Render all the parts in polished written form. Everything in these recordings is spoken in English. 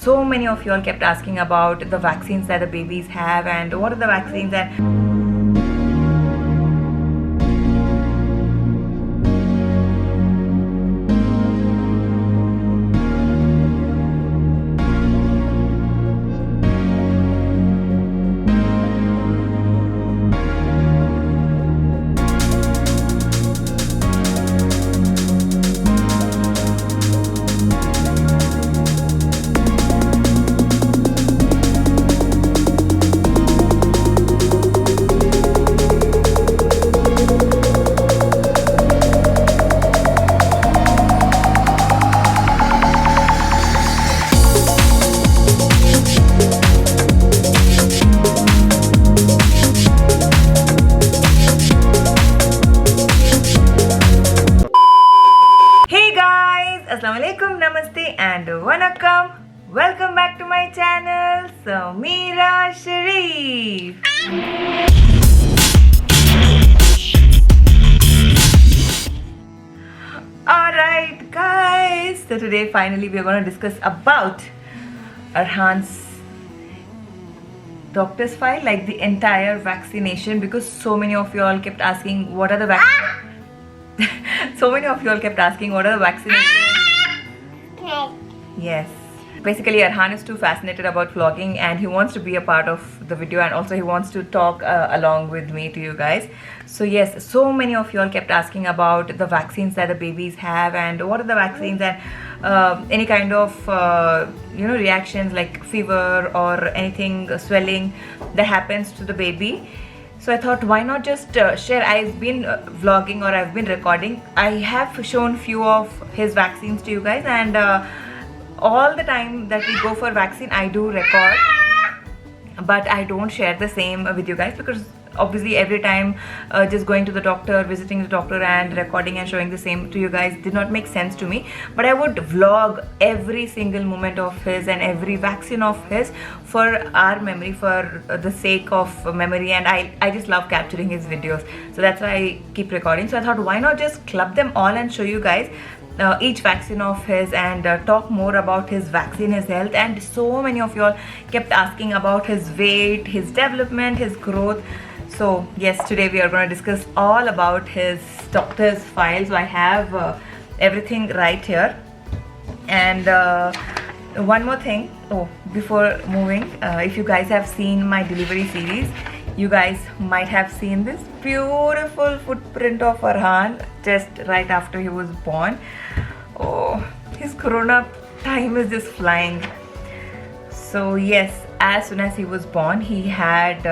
So many of you all kept asking about the vaccines that the babies have and what are the vaccines and Assalamualaikum, Namaste and Vanakkam. Welcome back to my channel, Sameera Sherief. Alright guys, so today finally we are going to discuss about Arhaan's doctor's file, like the entire vaccination, because so many of you all kept asking what are the so many of you all kept asking what are the vaccinations. Yes. Basically, Arhaan is too fascinated about vlogging and he wants to be a part of the video, and also he wants to talk along with me to you guys. So yes, so many of you all kept asking about the vaccines that the babies have and what are the vaccines and any kind of reactions like fever or anything swelling that happens to the baby. So I thought, why not just share. I've been vlogging or I've been recording. I have shown few of his vaccines to you guys, and all the time that we go for vaccine I do record, but I don't share the same with you guys because obviously every time just going to the doctor, visiting the doctor and recording and showing the same to you guys did not make sense to me. But I would vlog every single moment of his and every vaccine of his for our memory, for the sake of memory, and I just love capturing his videos. So that's why I keep recording. So I thought, why not just club them all and show you guys each vaccine of his and talk more about his vaccine, his health. And so many of you all kept asking about his weight, his development, his growth. So yes, today we are going to discuss all about his doctor's file. So I have everything right here. And one more thing, before moving, if you guys have seen my delivery series, you guys might have seen this beautiful footprint of Arhaan just right after he was born. Oh, his corona time is just flying. So yes, as soon as he was born, he had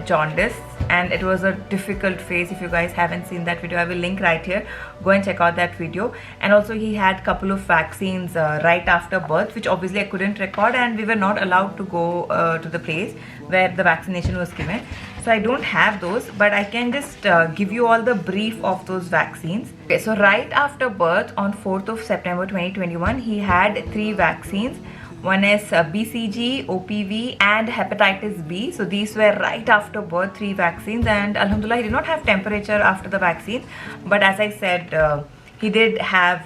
jaundice, and it was a difficult phase. If you guys haven't seen that video, I will link right here. Go and check out that video. And also he had couple of vaccines right after birth, which obviously I couldn't record, and we were not allowed to go to the place where the vaccination was given. So I don't have those, but I can just give you all the brief of those vaccines. Okay, so right after birth on 4th of September 2021, he had 3 vaccines. One is BCG, OPV and hepatitis B. So these were right after birth, 3 vaccines, and alhamdulillah he did not have temperature after the vaccine. But as I said, he did have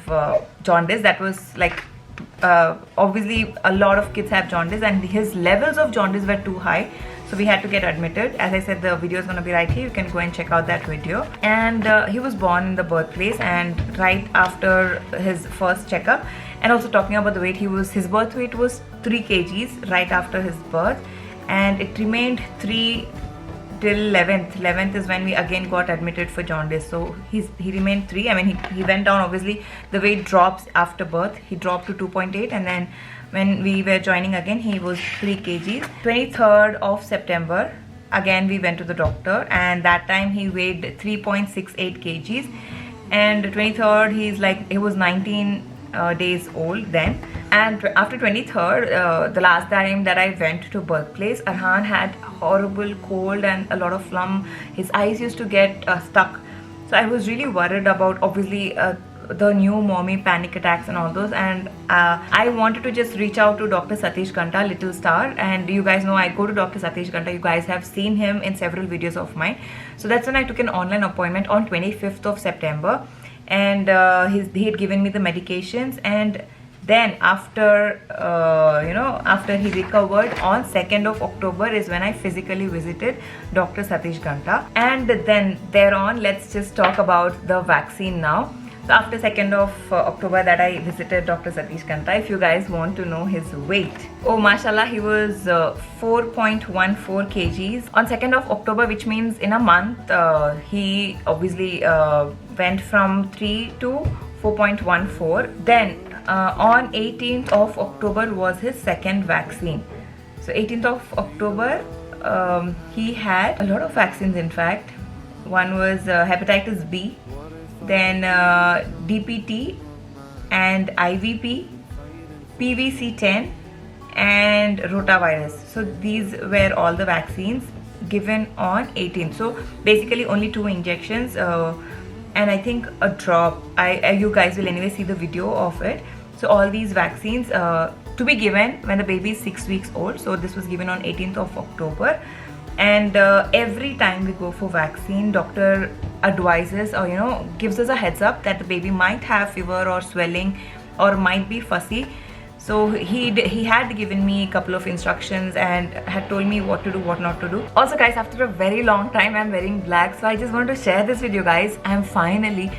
jaundice. That was like obviously a lot of kids have jaundice, and his levels of jaundice were too high. So we had to get admitted. As I said, the video is going to be right here. You can go and check out that video. And he was born in the birthplace, and right after his first checkup. And also talking about the weight, his birth weight was 3 kgs right after his birth, and it remained 3 till 11th. 11th is when we again got admitted for jaundice. So he remained 3. I mean, he went down. Obviously the weight drops after birth. He dropped to 2.8, and then when we were joining again, he was 3 kgs. 23rd of September, again we went to the doctor, and that time he weighed 3.68 kgs. And 23rd, he was 19 days old then. And after 23rd, the last time that I went to birthplace, Arhaan had horrible cold and a lot of phlegm. His eyes used to get stuck. So I was really worried about obviously the new mommy panic attacks and all those, and I wanted to just reach out to Dr. Satish Ganta, Little Star, and you guys know I go to Dr. Satish Ganta. You guys have seen him in several videos of mine. So that's when I took an online appointment on 25th of September, and he had given me the medications, and Then after after he recovered on 2nd of October is when I physically visited Dr. Satish Ganta. And then thereon, let's just talk about the vaccine now. So after 2nd of October that I visited Dr. Satish Kanta, if you guys want to know his weight. Oh, mashallah, he was 4.14 kgs. On 2nd of October, which means in a month, he obviously went from 3 to 4.14. Then on 18th of October was his second vaccine. So 18th of October, he had a lot of vaccines in fact. One was hepatitis B, then DPT and IVP, PVC10 and rotavirus. So these were all the vaccines given on 18th. So basically only 2 injections and I think a drop. You guys will anyway see the video of it. So all these vaccines to be given when the baby is 6 weeks old. So this was given on 18th of October. And every time we go for vaccine, doctor advises or gives us a heads up that the baby might have fever or swelling or might be fussy. So he had given me a couple of instructions and had told me what to do, what not to do. Also guys, after a very long time I'm wearing black, so I just want to share this with you guys. I'm finally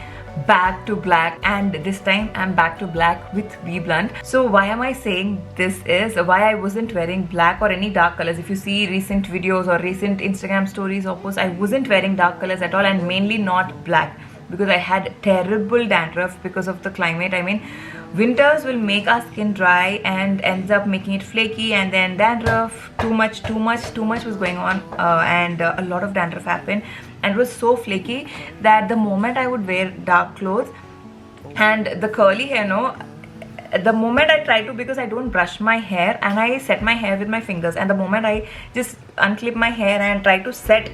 back to black, and this time I'm back to black with BBlunt. So why am I saying this is why I wasn't wearing black or any dark colors. If you see recent videos or recent Instagram stories or posts, I wasn't wearing dark colors at all, and mainly not black, because I had terrible dandruff because of the climate. I mean, winters will make our skin dry and ends up making it flaky, and then dandruff, too much was going on, and a lot of dandruff happened, and it was so flaky that the moment I would wear dark clothes and the curly hair, the moment I try to, because I don't brush my hair and I set my hair with my fingers, and the moment I just unclip my hair and try to set,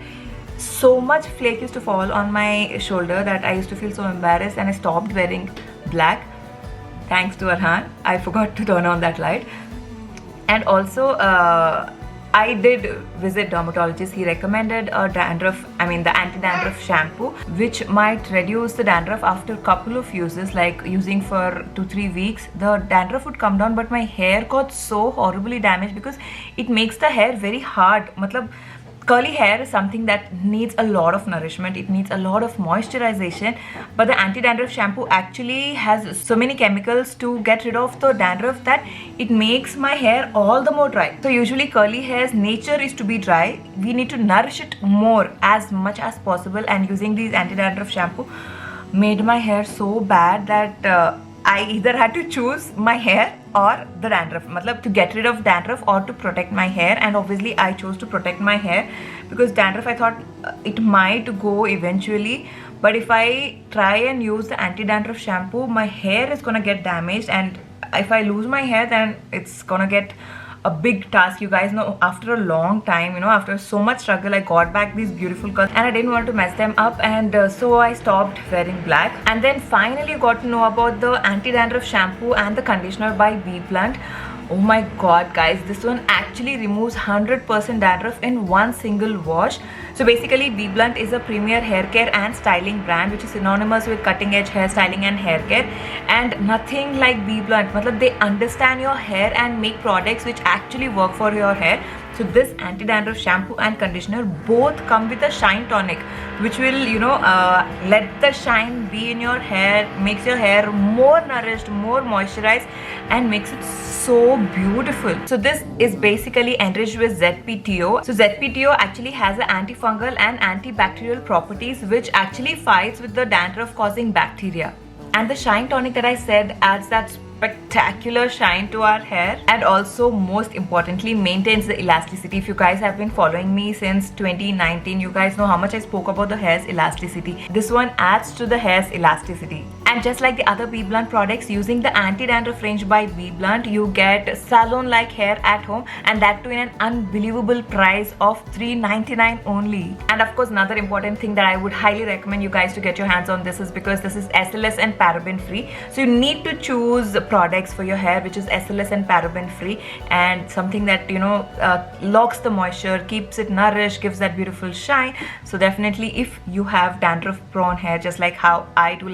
so much flake used to fall on my shoulder that I used to feel so embarrassed, and I stopped wearing black. Thanks to Arhaan, I forgot to turn on that light. And also I did visit dermatologist. He recommended the anti-dandruff shampoo, which might reduce the dandruff after a couple of uses, like using for 2-3 weeks. The dandruff would come down, but my hair got so horribly damaged because it makes the hair very hard. Curly hair is something that needs a lot of nourishment, it needs a lot of moisturization, but the anti-dandruff shampoo actually has so many chemicals to get rid of the dandruff that it makes my hair all the more dry. So usually curly hair's nature is to be dry. We need to nourish it more as much as possible, and using these anti-dandruff shampoo made my hair so bad that I either had to choose my hair or the dandruff, to get rid of dandruff or to protect my hair. And obviously I chose to protect my hair, because dandruff, I thought it might go eventually, but if I try and use the anti-dandruff shampoo, my hair is gonna get damaged, and if I lose my hair, then it's gonna get a big task. You guys know, after a long time, after so much struggle, I got back these beautiful colors, and I didn't want to mess them up, and so I stopped wearing black. And then finally got to know about the anti-dandruff shampoo and the conditioner by BBlunt. Oh my god guys, this one actually removes 100% dandruff in one single wash. So basically BBlunt is a premier hair care and styling brand which is synonymous with cutting edge hair styling and hair care, and nothing like BBlunt. They understand your hair and make products which actually work for your hair. So this anti-dandruff shampoo and conditioner both come with a shine tonic, which will let the shine be in your hair, makes your hair more nourished, more moisturized, and makes it so beautiful. So this is basically enriched with ZPTO. So ZPTO actually has an antifungal and antibacterial properties which actually fights with the dandruff causing bacteria. And the shine tonic that I said adds that spectacular shine to our hair, and also most importantly maintains the elasticity. If you guys have been following me since 2019, you guys know how much I spoke about the hair's elasticity. This one adds to the hair's elasticity. And just like the other BBlunt products, using the anti-dandruff range by BBlunt, you get salon-like hair at home, and that too in an unbelievable price of $3.99 only. And of course, another important thing that I would highly recommend you guys to get your hands on this is because this is SLS and paraben free. So you need to choose products for your hair which is SLS and paraben free, and something that locks the moisture, keeps it nourished, gives that beautiful shine. So definitely if you have dandruff prone hair, just like how I do,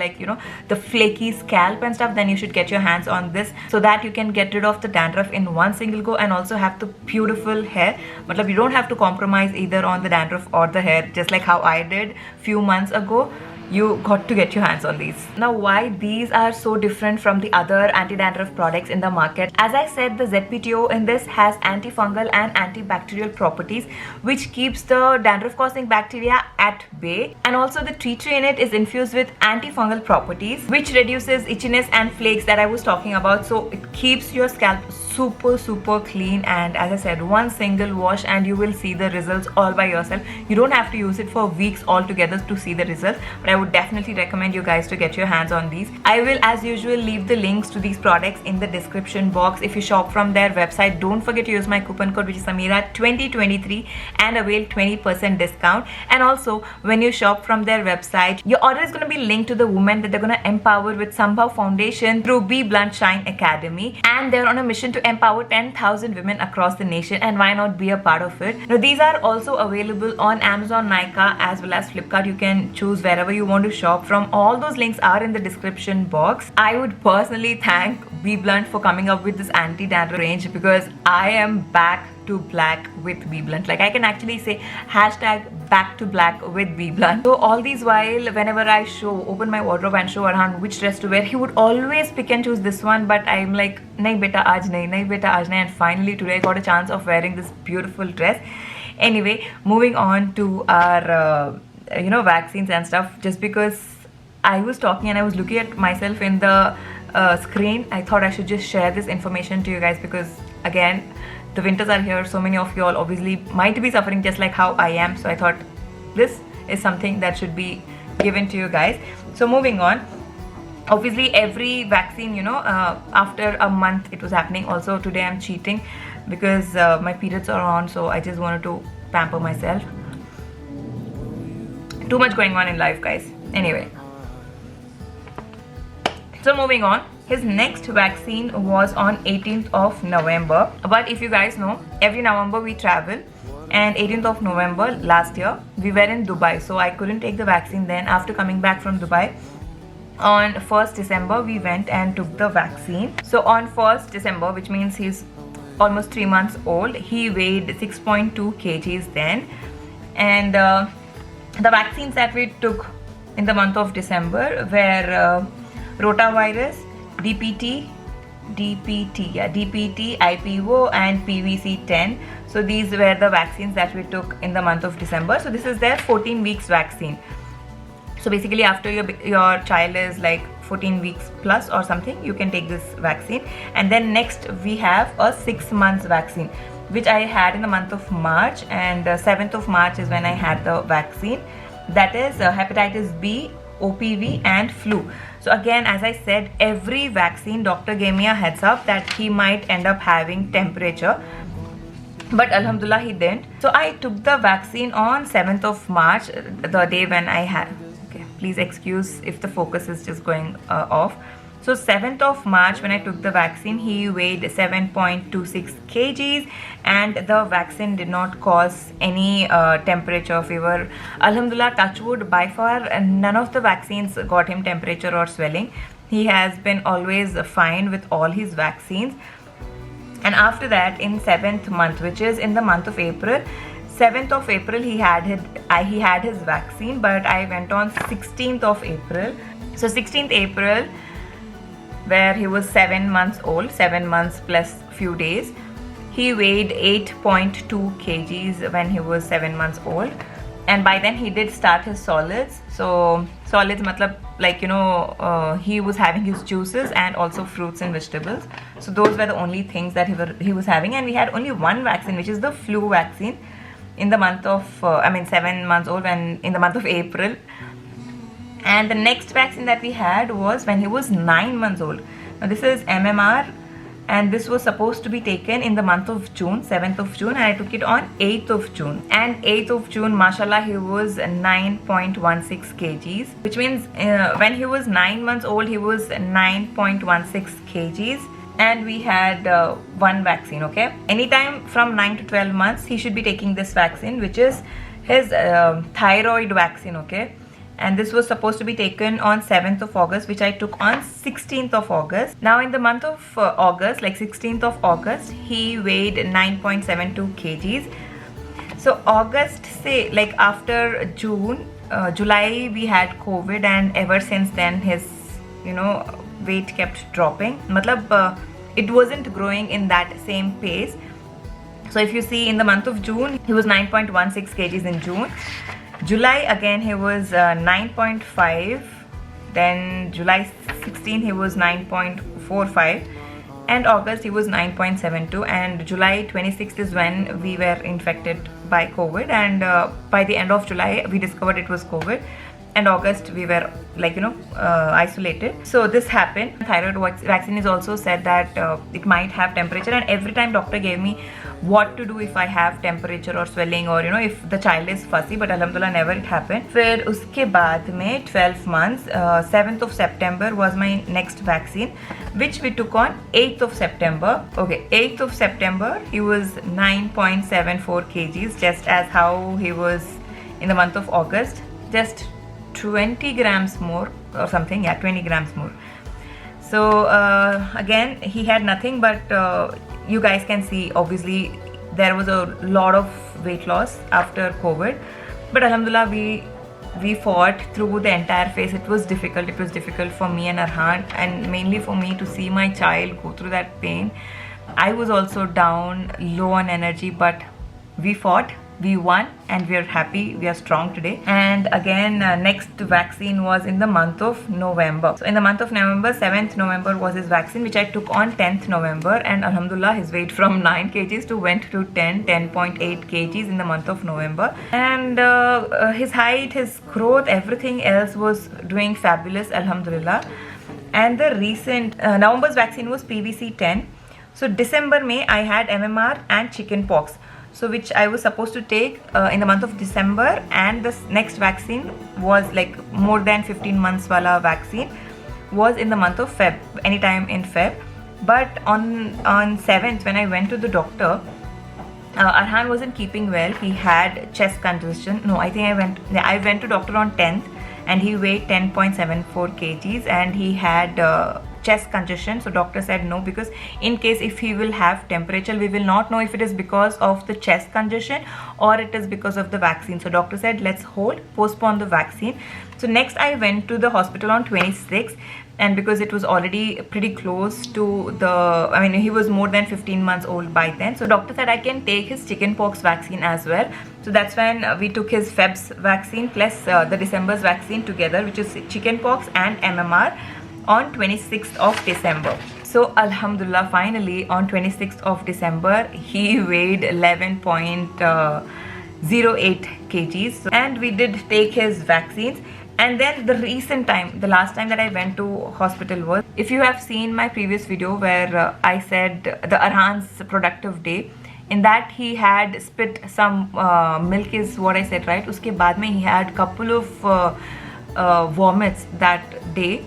the flaky scalp and stuff, then you should get your hands on this so that you can get rid of the dandruff in one single go and also have the beautiful hair. But you don't have to compromise either on the dandruff or the hair, just like how I did few months ago. You got to get your hands on these. Now, why these are so different from the other anti-dandruff products in the market? As I said, the ZPTO in this has antifungal and antibacterial properties, which keeps the dandruff causing bacteria at bay. And also the tea tree in it is infused with antifungal properties, which reduces itchiness and flakes that I was talking about. So it keeps your scalp super clean, and as I said, one single wash and you will see the results all by yourself. You don't have to use it for weeks altogether to see the results, but I would definitely recommend you guys to get your hands on these. I will, as usual, leave the links to these products in the description box. If you shop from their website, don't forget to use my coupon code, which is Sameera2023, and avail 20% discount. And also, when you shop from their website, your order is going to be linked to the women that they're going to empower with Sambhav Foundation through BBlunt Shine Academy, and they're on a mission to empower 10,000 women across the nation, and why not be a part of it? Now, these are also available on Amazon, Nykaa, as well as Flipkart. You can choose wherever you want to shop from. All those links are in the description box. I would personally thank BBlunt for coming up with this anti-dandruff range, because I am back to black with BBlunt. Like, I can actually say hashtag back to black with BBlunt. So all these while, whenever I open my wardrobe and show Arhaan which dress to wear, he would always pick and choose this one, but I'm like, nahi beta aaj nahi, and finally today I got a chance of wearing this beautiful dress. Anyway, moving on to our vaccines and stuff. Just because I was talking and I was looking at myself in the screen, I thought I should just share this information to you guys, because again, the winters are here. So many of you all obviously might be suffering just like how I am. So I thought this is something that should be given to you guys. So moving on, obviously every vaccine, after a month it was happening. Also today I'm cheating because my periods are on, so I just wanted to pamper myself. Too much going on in life, guys. Anyway, so moving on, his next vaccine was on 18th of November. But if you guys know, every November we travel, and 18th of November last year we were in Dubai, so I couldn't take the vaccine then. After coming back from Dubai, on 1st December we went and took the vaccine. So on 1st December, which means he's almost 3 months old, he weighed 6.2 kgs then. And the vaccines that we took in the month of December were rotavirus, DPT, IPO, and PVC10. So these were the vaccines that we took in the month of December. So this is their 14 weeks vaccine. So basically, after your child is like 14 weeks plus or something, you can take this vaccine. And then next we have a 6 months vaccine, which I had in the month of March, and 7th of March is when I had the vaccine. That is hepatitis B, OPV, and flu. So again, as I said, every vaccine doctor gave me a heads up that he might end up having temperature, but alhamdulillah he didn't. So I took the vaccine on 7th of March, the day when I had, okay, please excuse if the focus is just going off. So 7th of March when I took the vaccine, he weighed 7.26 kgs, and the vaccine did not cause any temperature, fever. Alhamdulillah, touch wood, by far none of the vaccines got him temperature or swelling. He has been always fine with all his vaccines. And after that, in 7th month, which is in the month of April, 7th of April he had his vaccine, but I went on 16th of April. So 16th April, where he was 7 months old, 7 months plus few days. He weighed 8.2 kgs when he was 7 months old, and by then he did start his solids. So solids matlab, like, he was having his juices and also fruits and vegetables. So those were the only things that he was having. And we had only one vaccine, which is the flu vaccine, in the month of 7 months old, and in the month of April. And the next vaccine that we had was when he was 9 months old. Now this is MMR, and this was supposed to be taken in the month of June, 7th of June, and I took it on 8th of June. And 8th of June, mashallah, he was 9.16 kgs, which means when he was 9 months old, he was 9.16 kgs. And we had one vaccine, okay? Anytime from 9 to 12 months, he should be taking this vaccine, which is his thyroid vaccine, okay? and this was supposed to be taken on 7th of August, which I took on 16th of August. Now in the month of August, like 16th of August, he weighed 9.72 kgs. So August, say like after June, July we had COVID, and ever since then his weight kept dropping. Matlab, it wasn't growing in that same pace. So if you see, in the month of June he was 9.16 kgs in June. July again he was 9.5, then July 16 he was 9.45, and August he was 9.72, and July 26th is when we were infected by COVID, and by the end of July we discovered it was COVID, and August we were isolated. So this happened. Thyroid vaccine is also said that it might have temperature, and every time doctor gave me what to do if I have temperature or swelling, or if the child is fussy, but alhamdulillah never it happened. फिर उसके बाद में 12 months 7th of September was my next vaccine, which we took on 8th of September. Okay, 8th of September he was 9.74 kgs, just as how he was in the month of August, just 20 grams more or something. Yeah, 20 grams more. So again he had nothing, but you guys can see obviously there was a lot of weight loss after COVID, but alhamdulillah we fought through the entire phase. It was difficult for me and Arhaan, and mainly for me to see my child go through that pain. I was also down, low on energy, but we fought, we won, and we are happy, we are strong today. And again next vaccine was in the month of November. So in the month of November, 7th November was his vaccine, which I took on 10th November, and alhamdulillah his weight from 9 kgs to went to 10.8 kgs in the month of November. And his height, his growth, everything else was doing fabulous, alhamdulillah. And the recent November's vaccine was PVC10. So December, May I had MMR and chicken pox, so which I was supposed to take in the month of December, and the next vaccine was like more than 15 months wala vaccine was in the month of Feb, anytime in Feb. But on 7th when I went to the doctor, Arhaan wasn't keeping well. He had chest congestion. No, I think I went to doctor on 10th, and he weighed 10.74 kgs, and he had chest congestion. So doctor said no, because in case if he will have temperature, we will not know if it is because of the chest congestion or it is because of the vaccine. So doctor said let's postpone the vaccine. So next I went to the hospital on 26th, and because it was already pretty close to he was more than 15 months old by then, so doctor said I can take his chickenpox vaccine as well. So that's when we took his Feb's vaccine plus the December's vaccine together, which is chickenpox and MMR, on 26th of December. So alhamdulillah, finally on 26th of December he weighed 11.08 kgs, and we did take his vaccines. And then the last time that I went to hospital was, if you have seen my previous video where I said the Arhaan's productive day, in that he had spit some milk is what I said, right? Uske baad mein he had couple of vomits that day,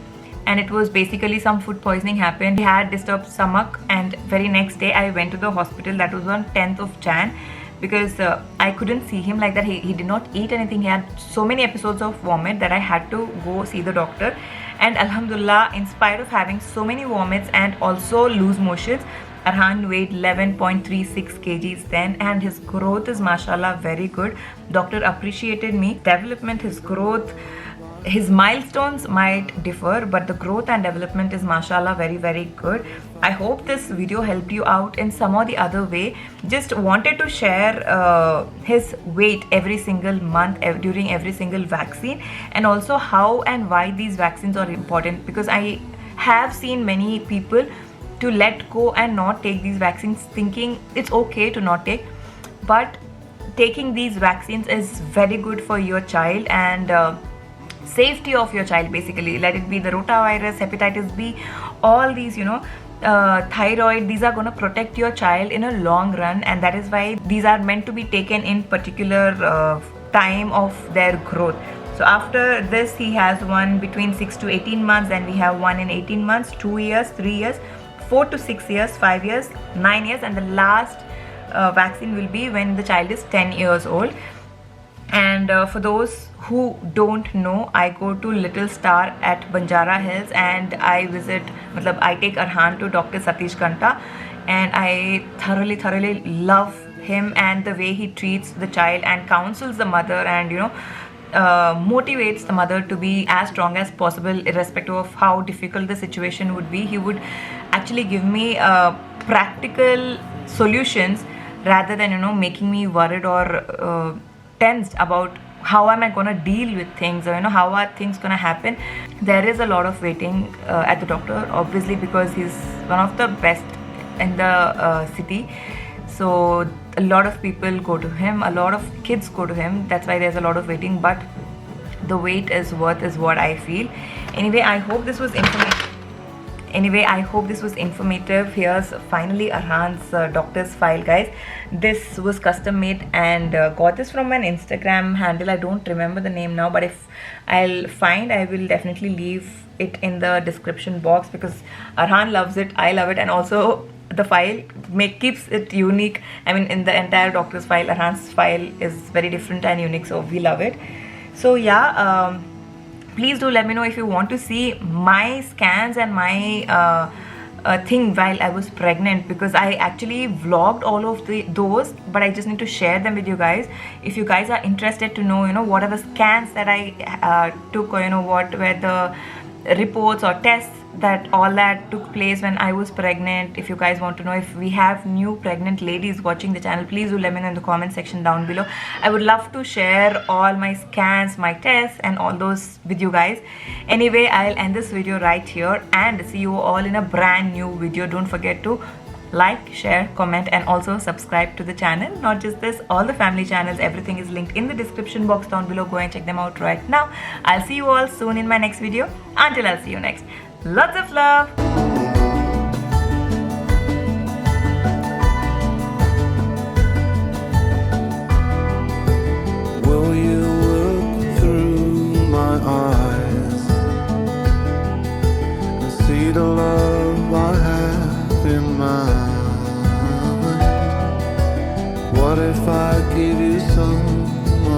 and it was basically some food poisoning happened. He had disturbed stomach, and very next day I went to the hospital. That was on 10th of Jan, because I couldn't see him like that. He did not eat anything. He had so many episodes of vomit that I had to go see the doctor. And alhamdulillah, in spite of having so many vomits and also loose motions, Arhaan weighed 11.36 kgs then, and his growth is mashallah very good. Doctor appreciated me. Development, his growth, his milestones might differ, but the growth and development is mashallah very, very good. I hope this video helped you out in some or the other way. Just wanted to share his weight every single month during every single vaccine, and also how and why these vaccines are important, because I have seen many people to let go and not take these vaccines, thinking it's okay to not take, but taking these vaccines is very good for your child and safety of your child, basically. Let it be the rotavirus, hepatitis B, all these, thyroid, these are going to protect your child in a long run, and that is why these are meant to be taken in particular time of their growth. So after this he has one between 6 to 18 months, then we have one in 18 months, 2 years, 3 years, 4 to 6 years, 5 years, 9 years, and the last vaccine will be when the child is 10 years old. And for those who don't know, I go to Little Star at Banjara Hills and I visit, I take Arhaan to Dr. Satish Kanta, and I thoroughly love him and the way he treats the child and counsels the mother, and motivates the mother to be as strong as possible irrespective of how difficult the situation would be. He would actually give me practical solutions rather than making me worried or tensed about how am I gonna deal with things, or how are things gonna happen. There is a lot of waiting at the doctor, obviously, because he's one of the best in the city. So a lot of people go to him, a lot of kids go to him. That's why there's a lot of waiting, but the wait is worth is what I feel. Anyway, I hope this was informative. Here's finally Arhaan's doctor's file, guys. This was custom made and got this from an Instagram handle. I don't remember the name now, but if I'll find, I will definitely leave it in the description box, because Arhaan loves it, I love it, and also the file keeps it unique. I mean, in the entire doctor's file, Arhaan's file is very different and unique, so we love it. So yeah, please do let me know if you want to see my scans and my thing while I was pregnant, because I actually vlogged all of those, but I just need to share them with you guys. If you guys are interested to know, what are the scans that I took, or what were the reports or tests that took place when I was pregnant. If you guys want to know if we have new pregnant ladies watching the channel, please do let me know in the comment section down below. I would love to share all my scans, my tests, and all those with you guys. Anyway, I'll end this video right here and see you all in a brand new video. Don't forget to like, share, comment, and also subscribe to the channel. Not just this, all the family channels, everything is linked in the description box down below. Go and check them out right now. I'll see you all soon in my next video. Until I'll see you next, lots of love. Will you look through my eyes and see the love I have in mind? What if I give you some